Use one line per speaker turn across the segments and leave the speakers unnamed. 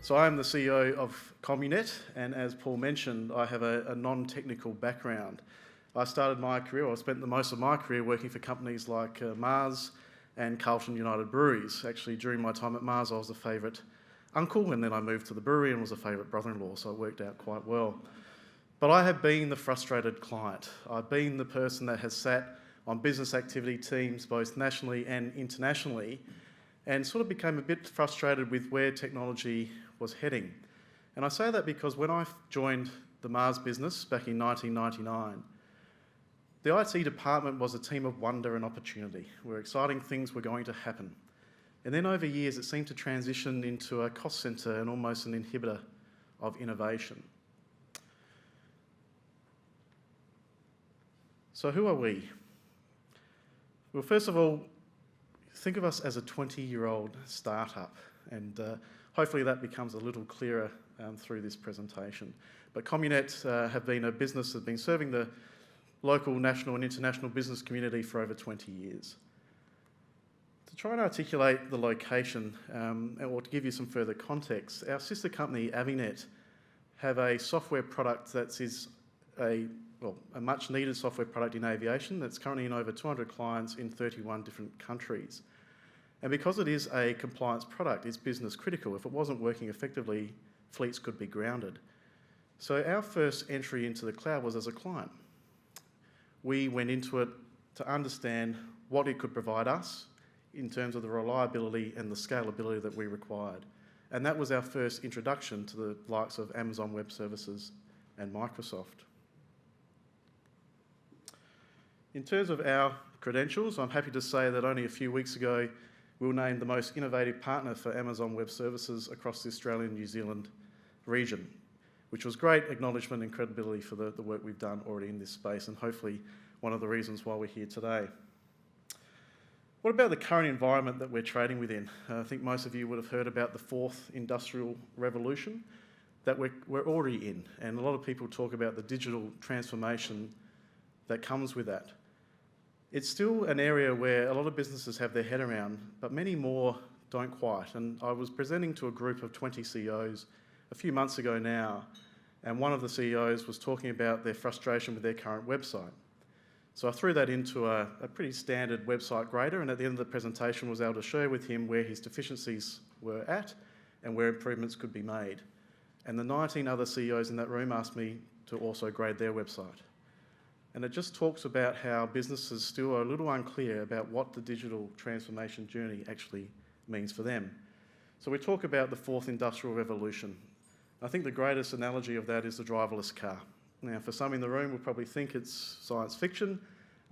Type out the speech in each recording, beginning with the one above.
So I am the CEO of Comunet, and as Paul mentioned, I have a non-technical background. I started my career, I spent the most of my career working for companies like Mars and Carlton United Breweries. Actually, during my time at Mars, I was a favourite uncle, and then I moved to the brewery and was a favourite brother-in-law, so it worked out quite well. But I have been the frustrated client. I've been the person that has sat on business activity teams, both nationally and internationally, and sort of became a bit frustrated with where technology was heading. And I say that because when I joined the Mars business back in 1999, the IT department was a team of wonder and opportunity, where exciting things were going to happen. And then over years, it seemed to transition into a cost centre and almost an inhibitor of innovation. So who are we? Well, first of all, think of us as a 20-year-old startup, and hopefully that becomes a little clearer through this presentation. But Comunet have been a business that's been serving the local, national and international business community for over 20 years. To try and articulate the location, or to give you some further context, our sister company, Avinet, have a software product that is a much needed software product in aviation that's currently in over 200 clients in 31 different countries. And because it is a compliance product, it's business critical. If it wasn't working effectively, fleets could be grounded. So our first entry into the cloud was as a client. We went into it to understand what it could provide us in terms of the reliability and the scalability that we required. And that was our first introduction to the likes of Amazon Web Services and Microsoft. In terms of our credentials, I'm happy to say that only a few weeks ago, we were named the most innovative partner for Amazon Web Services across the Australian and New Zealand region, which was great acknowledgement and credibility for the work we've done already in this space, and hopefully one of the reasons why we're here today. What about the current environment that we're trading within? I think most of you would have heard about the fourth industrial revolution that we're already in, and a lot of people talk about the digital transformation that comes with that. It's still an area where a lot of businesses have their head around, but many more don't quite. And I was presenting to a group of 20 CEOs a few months ago now, and one of the CEOs was talking about their frustration with their current website. So I threw that into a pretty standard website grader, and at the end of the presentation was able to share with him where his deficiencies were at and where improvements could be made. And the 19 other CEOs in that room asked me to also grade their website. And it just talks about how businesses still are a little unclear about what the digital transformation journey actually means for them. So we talk about the fourth industrial revolution. I think the greatest analogy of that is the driverless car. Now, for some in the room will probably think it's science fiction,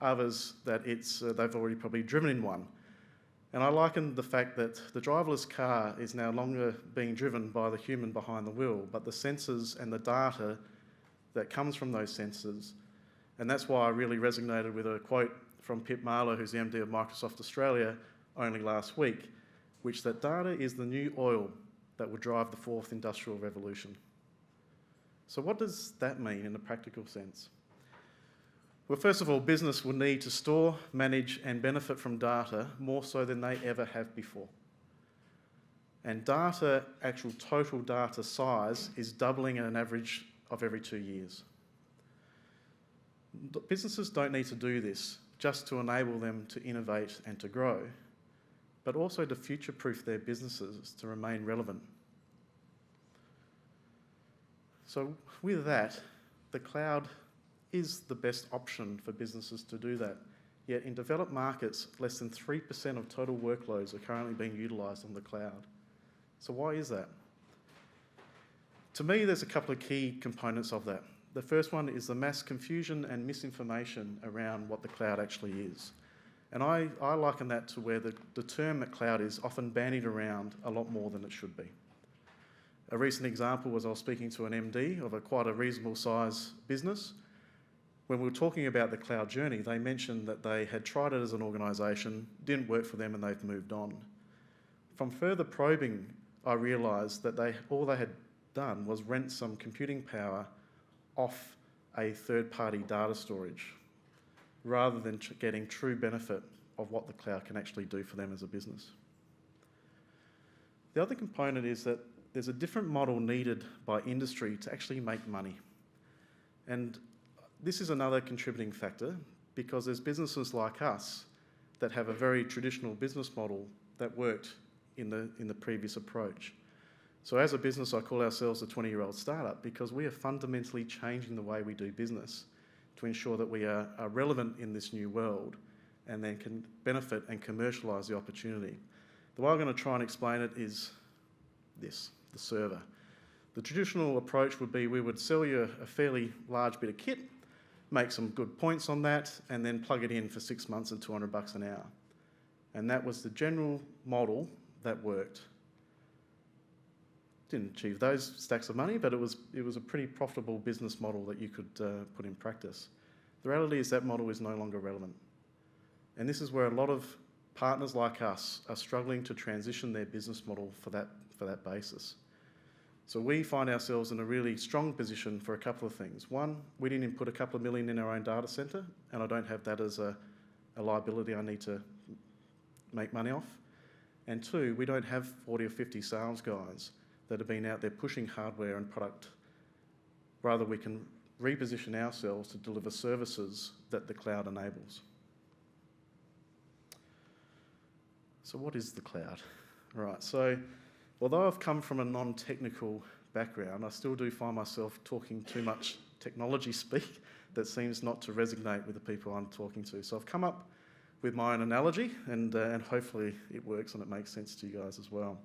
others that they've already probably driven in one. And I liken the fact that the driverless car is no longer being driven by the human behind the wheel, but the sensors and the data that comes from those sensors. And that's why I really resonated with a quote from Pip Marlow, who's the MD of Microsoft Australia, only last week, which that data is the new oil that will drive the fourth industrial revolution. So what does that mean in a practical sense? Well, first of all, business will need to store, manage and benefit from data more so than they ever have before. And data, actual total data size, is doubling at an average of every 2 years. Businesses don't need to do this just to enable them to innovate and to grow, but also to future-proof their businesses to remain relevant. So with that, the cloud is the best option for businesses to do that. Yet in developed markets, less than 3% of total workloads are currently being utilised on the cloud. So why is that? To me, there's a couple of key components of that. The first one is the mass confusion and misinformation around what the cloud actually is. And I liken that to where the term that cloud is often bandied around a lot more than it should be. A recent example was I was speaking to an MD of quite a reasonable size business. When we were talking about the cloud journey, they mentioned that they had tried it as an organisation, didn't work for them and they've moved on. From further probing, I realised that all they had done was rent some computing power off a third-party data storage rather than getting true benefit of what the cloud can actually do for them as a business. The other component is that there's a different model needed by industry to actually make money. And this is another contributing factor, because there's businesses like us that have a very traditional business model that worked in the previous approach. So as a business, I call ourselves a 20-year-old startup, because we are fundamentally changing the way we do business to ensure that we are relevant in this new world and then can benefit and commercialise the opportunity. The way I'm going to try and explain it is this, the server. The traditional approach would be we would sell you a fairly large bit of kit, make some good points on that, and then plug it in for 6 months at $200 an hour. And that was the general model that worked. Didn't achieve those stacks of money, but it was a pretty profitable business model that you could put in practice. The reality is that model is no longer relevant. And this is where a lot of partners like us are struggling to transition their business model for that basis. So we find ourselves in a really strong position for a couple of things. One, we didn't put a couple of million in our own data centre, and I don't have that as a liability I need to make money off. And two, we don't have 40 or 50 sales guys that have been out there pushing hardware and product. Rather, we can reposition ourselves to deliver services that the cloud enables. So what is the cloud? Right, so although I've come from a non-technical background, I still do find myself talking too much technology speak that seems not to resonate with the people I'm talking to. So I've come up with my own analogy, and hopefully it works and it makes sense to you guys as well.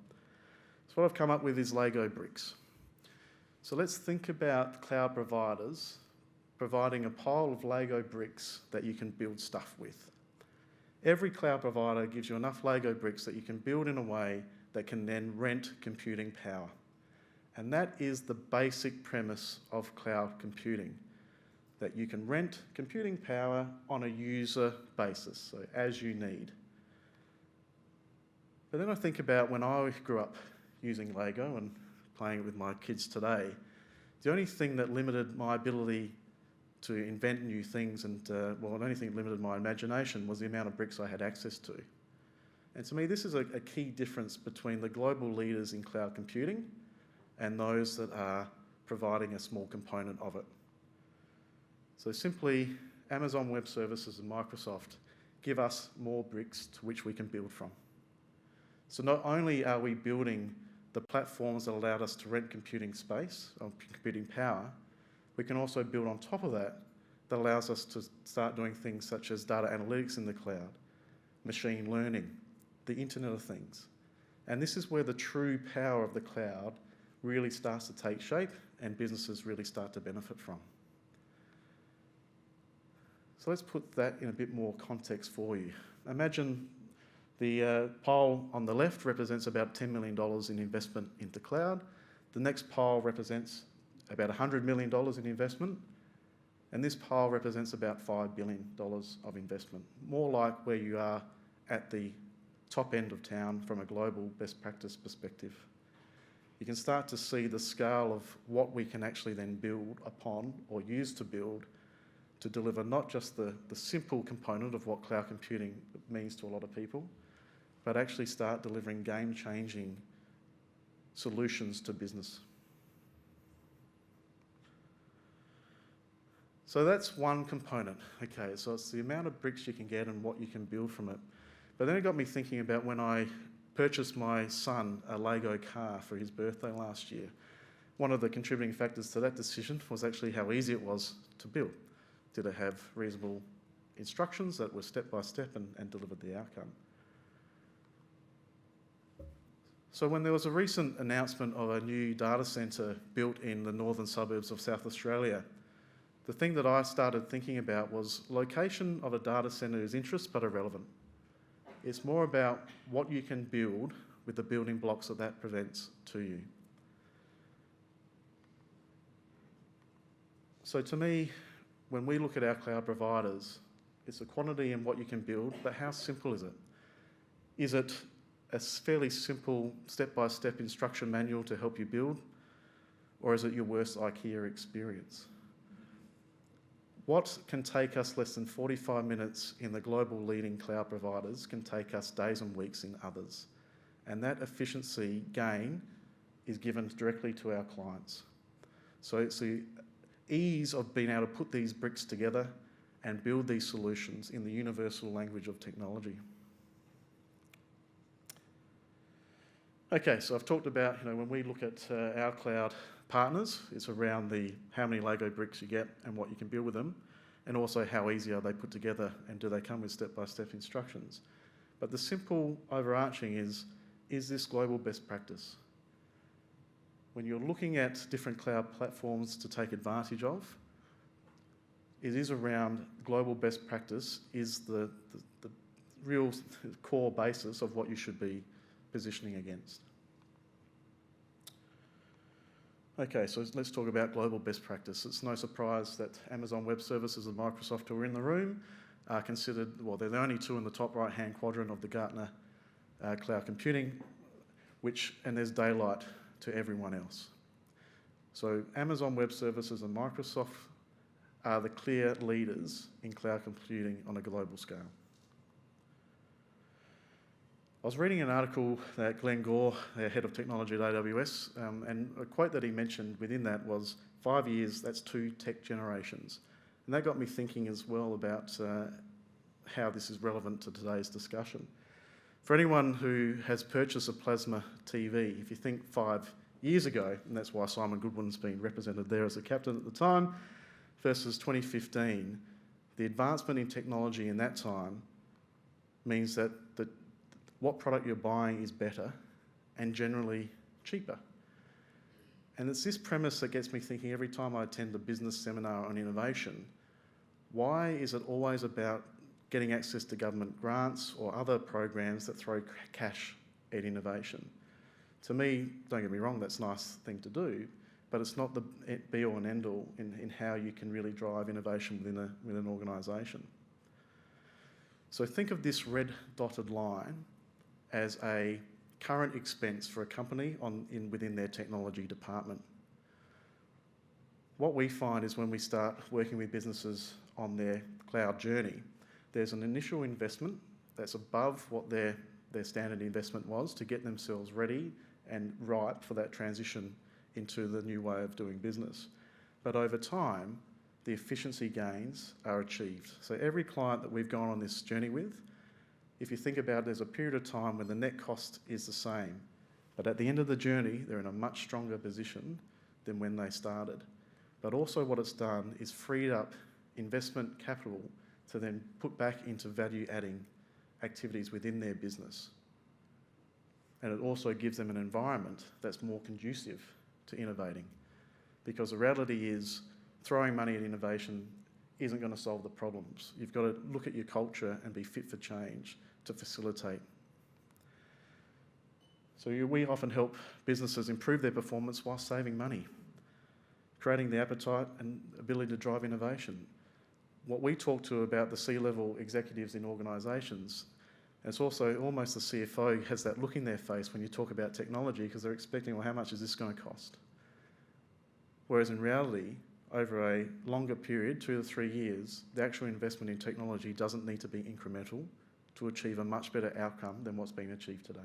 So what I've come up with is Lego bricks. So let's think about cloud providers providing a pile of Lego bricks that you can build stuff with. Every cloud provider gives you enough Lego bricks that you can build in a way that can then rent computing power. And that is the basic premise of cloud computing, that you can rent computing power on a user basis, so as you need. But then I think about when I grew up using Lego and playing it with my kids today, the only thing that limited my ability to invent new things and, the only thing that limited my imagination was the amount of bricks I had access to. And to me, this is a key difference between the global leaders in cloud computing and those that are providing a small component of it. So simply, Amazon Web Services and Microsoft give us more bricks to which we can build from. So not only are we building the platforms that allowed us to rent computing space, or computing power, we can also build on top of that allows us to start doing things such as data analytics in the cloud, machine learning, the Internet of Things. And this is where the true power of the cloud really starts to take shape and businesses really start to benefit from. So let's put that in a bit more context for you. Imagine the pile on the left represents about $10 million in investment into cloud. The next pile represents about $100 million in investment. And this pile represents about $5 billion of investment, more like where you are at the top end of town from a global best practice perspective. You can start to see the scale of what we can actually then build upon or use to build to deliver not just the simple component of what cloud computing means to a lot of people, but actually start delivering game-changing solutions to business. So that's one component. Okay, so it's the amount of bricks you can get and what you can build from it. But then it got me thinking about when I purchased my son a Lego car for his birthday last year. One of the contributing factors to that decision was actually how easy it was to build. Did it have reasonable instructions that were step by step and delivered the outcome? So when there was a recent announcement of a new data centre built in the northern suburbs of South Australia, the thing that I started thinking about was location of a data centre is interest but irrelevant. It's more about what you can build with the building blocks that presents to you. So to me, when we look at our cloud providers, it's the quantity and what you can build, but how simple is it? Is it a fairly simple step-by-step instruction manual to help you build, or is it your worst IKEA experience? What can take us less than 45 minutes in the global leading cloud providers can take us days and weeks in others. And that efficiency gain is given directly to our clients. So it's the ease of being able to put these bricks together and build these solutions in the universal language of technology. Okay, so I've talked about, when we look at our cloud partners, it's around the how many Lego bricks you get and what you can build with them, and also how easy are they put together and do they come with step-by-step instructions. But the simple overarching is this global best practice? When you're looking at different cloud platforms to take advantage of, it is around global best practice is the real core basis of what you should be positioning against. Okay, so let's talk about global best practice. It's no surprise that Amazon Web Services and Microsoft, who are in the room, are considered, well, they're the only two in the top right-hand quadrant of the Gartner cloud computing, and there's daylight to everyone else. So Amazon Web Services and Microsoft are the clear leaders in cloud computing on a global scale. I was reading an article that Glenn Gore, their head of technology at AWS, and a quote that he mentioned within that was, 5 years, that's 2 tech generations. And that got me thinking as well about how this is relevant to today's discussion. For anyone who has purchased a plasma TV, if you think 5 years ago, and that's why Simon Goodwin's been represented there as a captain at the time, versus 2015, the advancement in technology in that time means that what product you're buying is better and generally cheaper. And it's this premise that gets me thinking every time I attend a business seminar on innovation, why is it always about getting access to government grants or other programs that throw cash at innovation? To me, don't get me wrong, that's a nice thing to do, but it's not the be-all and end-all in how you can really drive innovation within an organisation. So think of this red dotted line as a current expense for a company within their technology department. What we find is when we start working with businesses on their cloud journey, there's an initial investment that's above what their standard investment was to get themselves ready and ripe for that transition into the new way of doing business. But over time, the efficiency gains are achieved. So every client that we've gone on this journey with, if you think about it, there's a period of time when the net cost is the same, but at the end of the journey, they're in a much stronger position than when they started. But also what it's done is freed up investment capital to then put back into value-adding activities within their business. And it also gives them an environment that's more conducive to innovating. Because the reality is, throwing money at innovation isn't going to solve the problems. You've got to look at your culture and be fit for change to facilitate. So we often help businesses improve their performance while saving money, creating the appetite and ability to drive innovation. What we talk to about the C-level executives in organisations, it's also almost the CFO has that look in their face when you talk about technology because they're expecting, well, how much is this going to cost? Whereas in reality, over a longer period, 2 to 3 years, the actual investment in technology doesn't need to be incremental to achieve a much better outcome than what's being achieved today.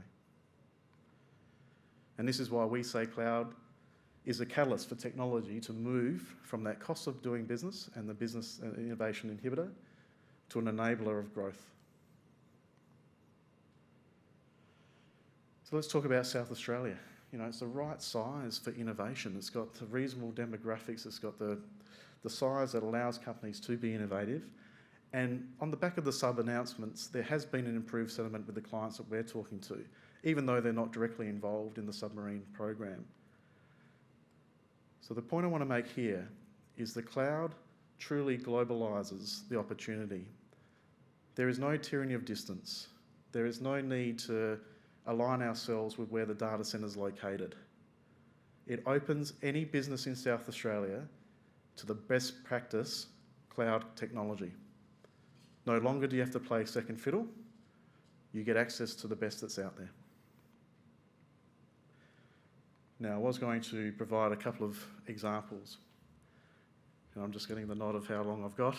And this is why we say cloud is a catalyst for technology to move from that cost of doing business and the business innovation inhibitor to an enabler of growth. So let's talk about South Australia. It's the right size for innovation. It's got the reasonable demographics. It's got the size that allows companies to be innovative. And on the back of the sub-announcements, there has been an improved settlement with the clients that we're talking to, even though they're not directly involved in the submarine program. So the point I want to make here is the cloud truly globalises the opportunity. There is no tyranny of distance. There is no need to align ourselves with where the data centre is located. It opens any business in South Australia to the best practice cloud technology. No longer do you have to play second fiddle. You get access to the best that's out there. Now, I was going to provide a couple of examples. I'm just getting the nod of how long I've got.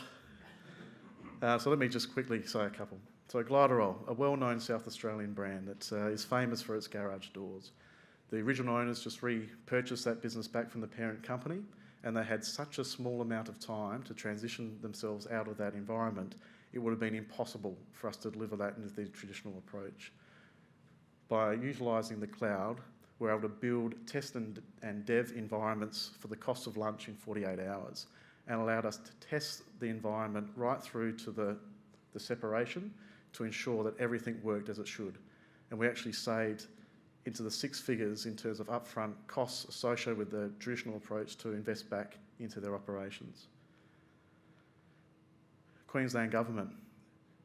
So let me just quickly say a couple. So Gliderol, a well-known South Australian brand that is famous for its garage doors. The original owners just repurchased that business back from the parent company, and they had such a small amount of time to transition themselves out of that environment, it would have been impossible for us to deliver that into the traditional approach. By utilising the cloud, we're able to build, test and dev environments for the cost of lunch in 48 hours, and allowed us to test the environment right through to the separation to ensure that everything worked as it should. And we actually saved into the 6 figures in terms of upfront costs associated with the traditional approach to invest back into their operations. Queensland Government,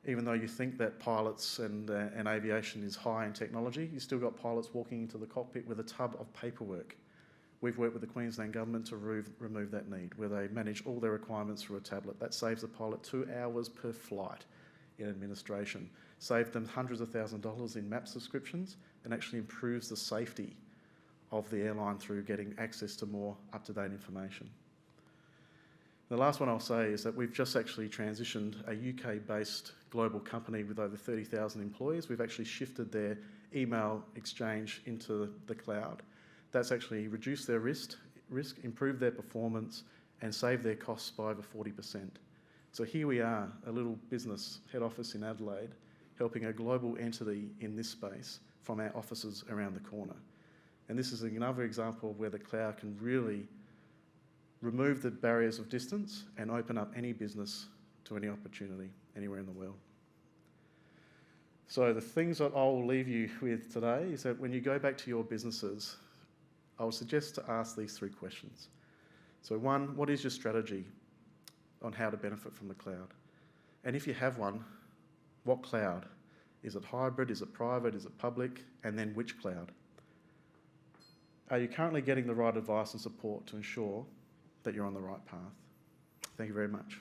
even though you think that pilots and aviation is high in technology, you've still got pilots walking into the cockpit with a tub of paperwork. We've worked with the Queensland Government to remove that need, where they manage all their requirements through a tablet. That saves the pilot 2 hours per flight in administration, saved them hundreds of thousands of dollars in map subscriptions, and actually improves the safety of the airline through getting access to more up-to-date information. The last one I'll say is that we've just actually transitioned a UK-based global company with over 30,000 employees. We've actually shifted their email exchange into the cloud. That's actually reduced their risk, improved their performance, and saved their costs by over 40%. So here we are, a little business head office in Adelaide, helping a global entity in this space from our offices around the corner. And this is another example of where the cloud can really remove the barriers of distance and open up any business to any opportunity anywhere in the world. So the things that I'll leave you with today is that when you go back to your businesses, I would suggest to ask these 3 questions. So 1, what is your strategy on how to benefit from the cloud? And if you have one, what cloud? Is it hybrid? Is it private? Is it public? And then which cloud? Are you currently getting the right advice and support to ensure that you're on the right path? Thank you very much.